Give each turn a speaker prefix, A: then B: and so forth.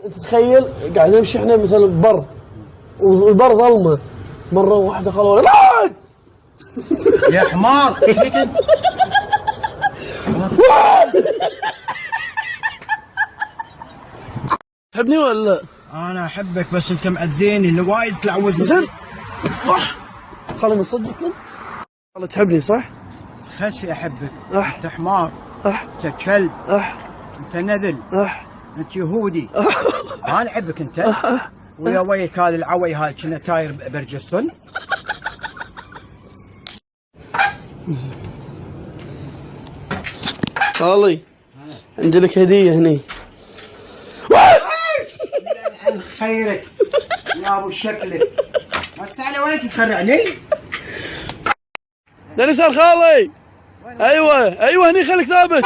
A: انت تخيل قاعد نمشي احنا مثلا ببر والبر ظلمه، مره واحده خلوا
B: يا حمار ايش بك انت؟
A: تحبني ولا لا؟
B: انا احبك بس انت مأذيني اللي وايد تلعوزني.
A: زين خلينا نصدق والله تحبني صح؟
B: خشي احبك. انت حمار، انت كلب، انت نذل، انت يهودي. انا احبك انت ويا ويك هذا العوي هذا كنا تاير برجستون.
A: خالي عندي لك هديه هني.
B: خيرك يا ابو شكلك، ما تعال وين تتخرعني؟
A: لاني صار خالي. ايوه هني خليك ثابت.